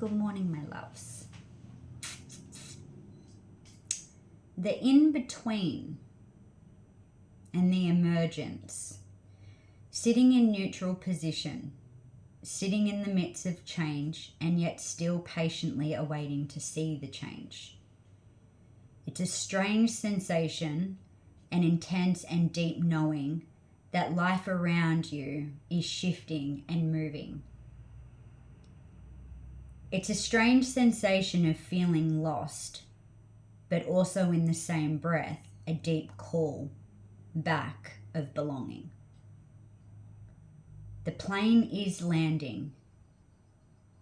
Good morning, my loves. The in-between and the emergence. Sitting in neutral position, sitting in the midst of change and yet still patiently awaiting to see the change. It's a strange sensation, an intense and deep knowing that life around you is shifting and moving. It's a strange sensation of feeling lost, but also in the same breath, a deep call back of belonging. The plane is landing,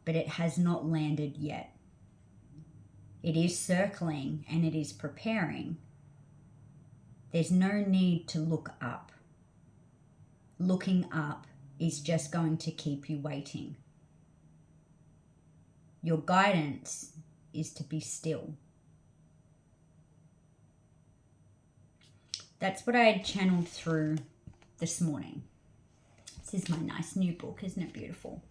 but it has not landed yet. It is circling and it is preparing. There's no need to look up. Looking up is just going to keep you waiting. Your guidance is to be still. That's what I had channeled through this morning. This is my nice new book, isn't it beautiful?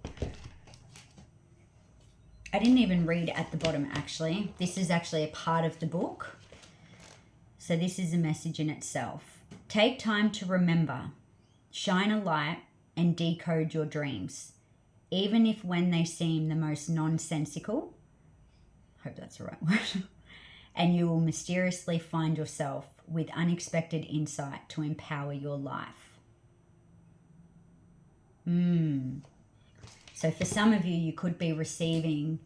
I didn't even read at the bottom actually. This is actually a part of the book. So this is a message in itself. Take time to remember, shine a light and decode your dreams, even if when they seem the most nonsensical, I hope that's the right word, and you will mysteriously find yourself with unexpected insight to empower your life. So for some of you, you could be receiving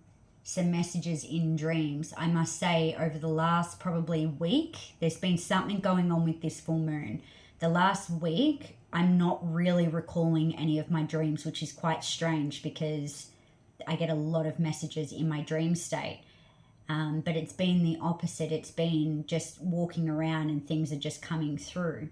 some messages in dreams. I must say over the last probably week, there's been something going on with this full moon. The last week, I'm not really recalling any of my dreams, which is quite strange because I get a lot of messages in my dream state. But it's been the opposite. It's been just walking around and things are just coming through.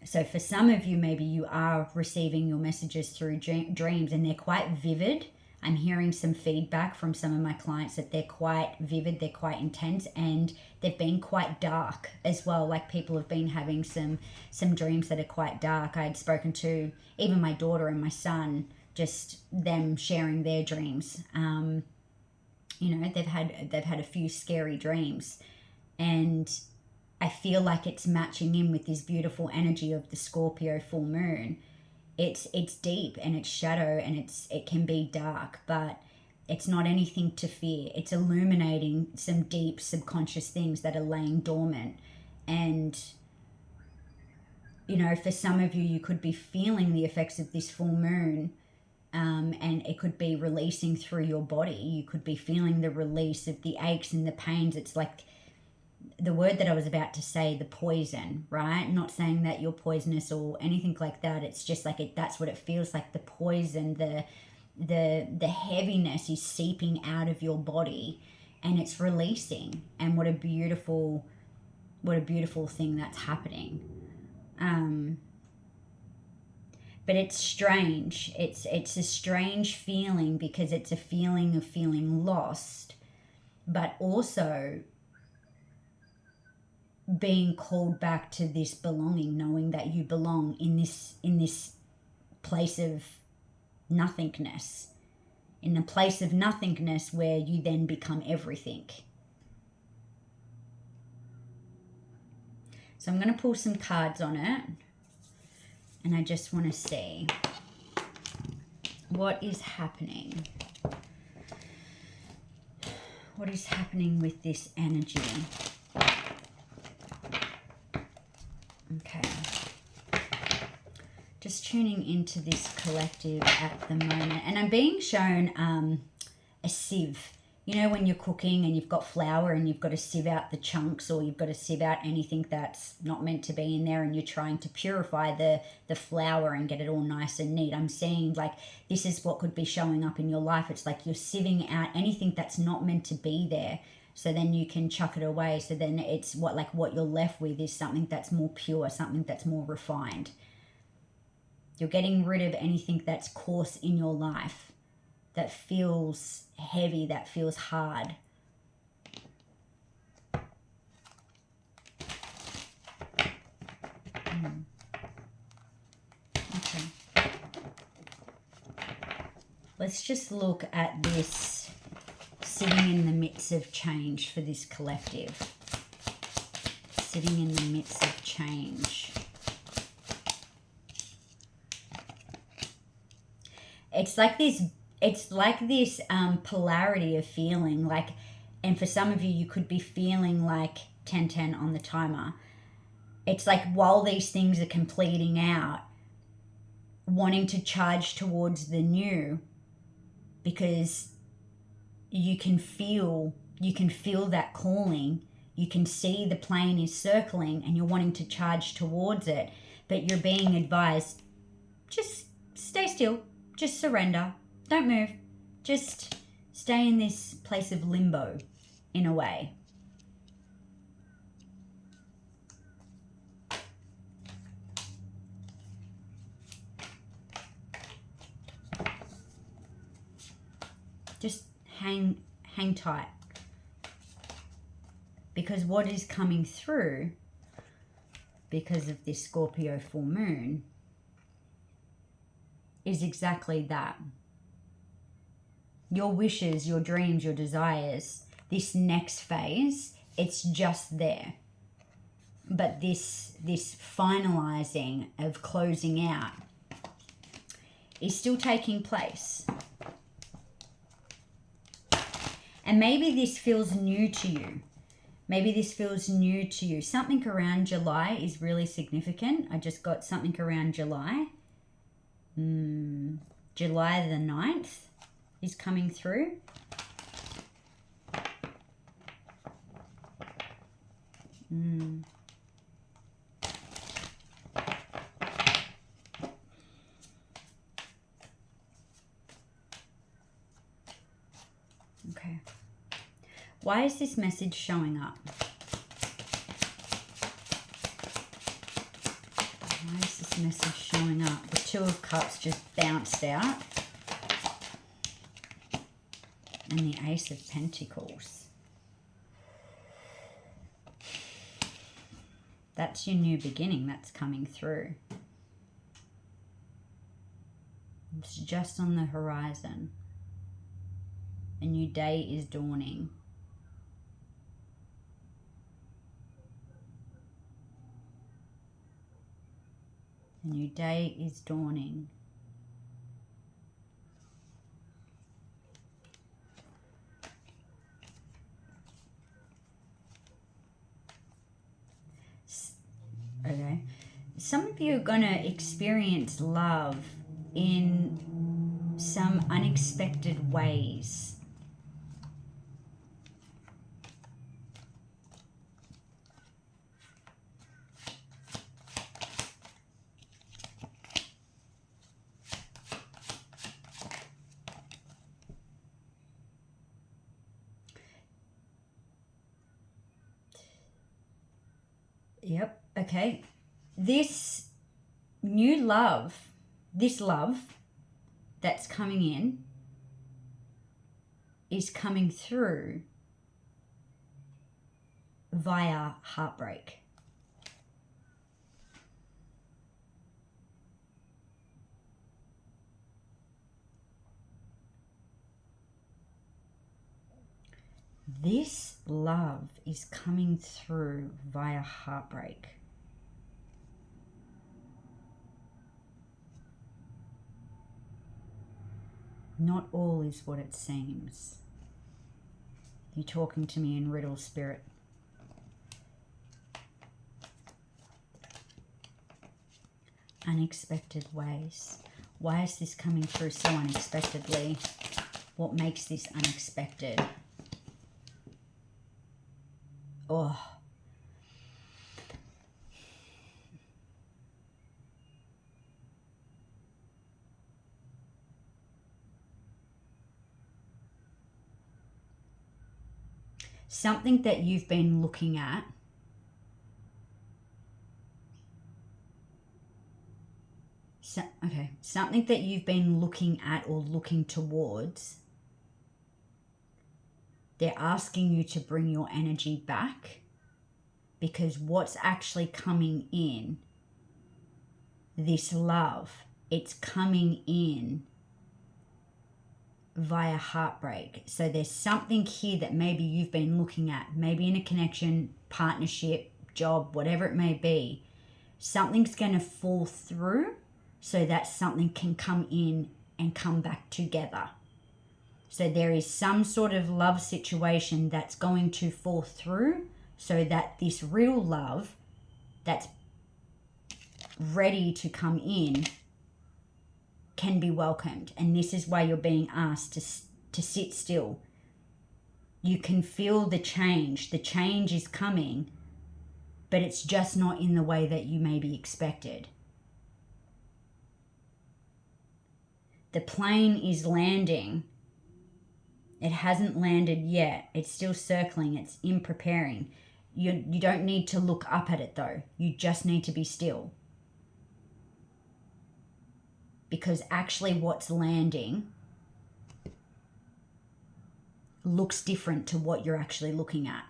So for some of you, maybe you are receiving your messages through dreams and they're quite vivid. I'm hearing some feedback from some of my clients that they're quite vivid, they're quite intense, and they've been quite dark as well. Like people have been having some dreams that are quite dark. I had spoken to even my daughter and my son, just them sharing their dreams. You know, they've had a few scary dreams, and I feel like it's matching in with this beautiful energy of the Scorpio full moon. It's deep and it's shadow and it can be dark, but it's not anything to fear. It's illuminating some deep subconscious things that are laying dormant. And, you know, for some of you, you could be feeling the effects of this full moon, and it could be releasing through your body. You could be feeling the release of the aches and the pains. It's like the word that I was about to say, the poison, right? Not saying that you're poisonous or anything like that. It's just like that's what it feels like. The poison, the heaviness is seeping out of your body and it's releasing. And what a beautiful thing that's happening. But it's strange. It's a strange feeling because it's a feeling of feeling lost, but also being called back to this belonging, knowing that you belong in this place of nothingness, in the place of nothingness where you then become everything. So I'm going to pull some cards on it, and I just want to see what is happening. What is happening with this energy? Okay, just tuning into this collective at the moment, and I'm being shown a sieve. You know, when you're cooking and you've got flour and you've got to sieve out the chunks, or you've got to sieve out anything that's not meant to be in there, and you're trying to purify the flour and get it all nice and neat. I'm seeing like this is what could be showing up in your life. It's like you're sieving out anything that's not meant to be there, so then you can chuck it away. So then it's what you're left with is something that's more pure, something that's more refined. You're getting rid of anything that's coarse in your life, that feels heavy, that feels hard. Okay. Let's just look at this sitting in the midst of change for this collective. Sitting in the midst of change. It's like this polarity of feeling, like, and for some of you, you could be feeling like 10-10 on the timer. It's like while these things are completing out, wanting to charge towards the new, because you can feel that calling. You can see the plane is circling and you're wanting to charge towards it, but you're being advised, just stay still, just surrender, don't move, just stay in this place of limbo in a way. Just hang tight. Because what is coming through, because of this Scorpio full moon, is exactly that. Your wishes, your dreams, your desires, this next phase, it's just there. But this finalizing of closing out is still taking place. And maybe this feels new to you. Maybe this feels new to you. Something around July is really significant. I just got something around July. July the 9th is coming through. Okay. Why is this message showing up? Why is this message showing up? The Two of Cups just bounced out. And the Ace of Pentacles. That's your new beginning that's coming through. It's just on the horizon. A new day is dawning. A new day is dawning. Okay. Some of you are going to experience love in some unexpected ways. Yep. Okay. This new love, this love that's coming in is coming through via heartbreak. This love is coming through via heartbreak. Not all is what it seems. You're talking to me in riddle spirit. Unexpected ways. Why is this coming through so unexpectedly? What makes this unexpected? Oh. Something that you've been looking at. Something that you've been looking at or looking towards. They're asking you to bring your energy back, because what's actually coming in, this love, it's coming in via heartbreak. So there's something here that maybe you've been looking at, maybe in a connection, partnership, job, whatever it may be. Something's going to fall through so that something can come in and come back together. So there is some sort of love situation that's going to fall through so that this real love that's ready to come in can be welcomed. And this is why you're being asked to sit still. You can feel the change. The change is coming, but it's just not in the way that you maybe expected. The plane is landing. It hasn't landed yet. It's still circling. It's in preparing. You don't need to look up at it though. You just need to be still. Because actually what's landing looks different to what you're actually looking at.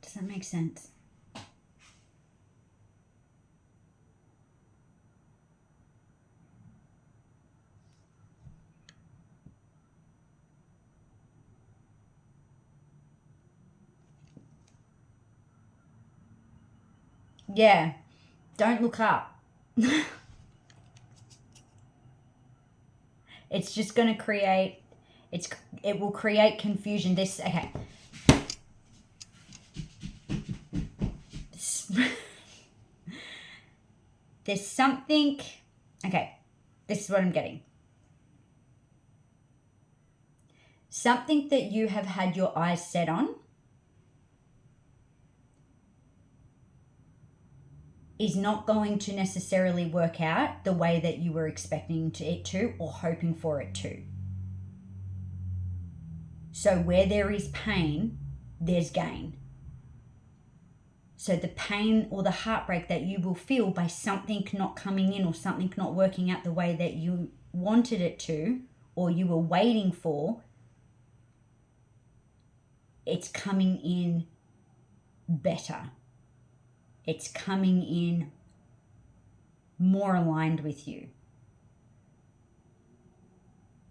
Does that make sense? Yeah, don't look up. It's just going to create, it will create confusion. Okay. There's something, okay, this is what I'm getting. Something that you have had your eyes set on is not going to necessarily work out the way that you were expecting it to or hoping for it to. So where there is pain, there's gain. So the pain or the heartbreak that you will feel by something not coming in or something not working out the way that you wanted it to or you were waiting for, it's coming in better. It's coming in more aligned with you.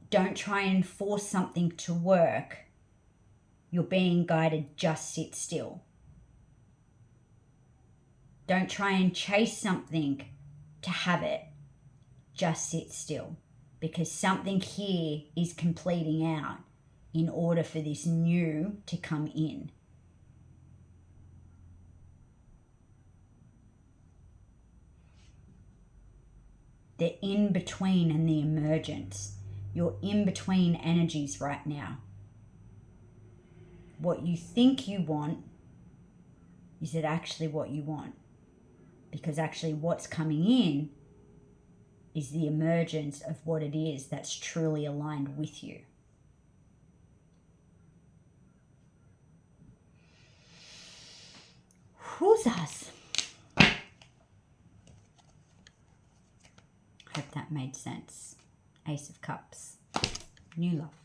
Don't try and force something to work. You're being guided, just sit still. Don't try and chase something to have it. Just sit still. Because something here is completing out in order for this new to come in. The in-between and the emergence. You're in-between energies right now. What you think you want, is it actually what you want? Because actually what's coming in is the emergence of what it is that's truly aligned with you. Whoozas. Hope that made sense. Ace of Cups. New love.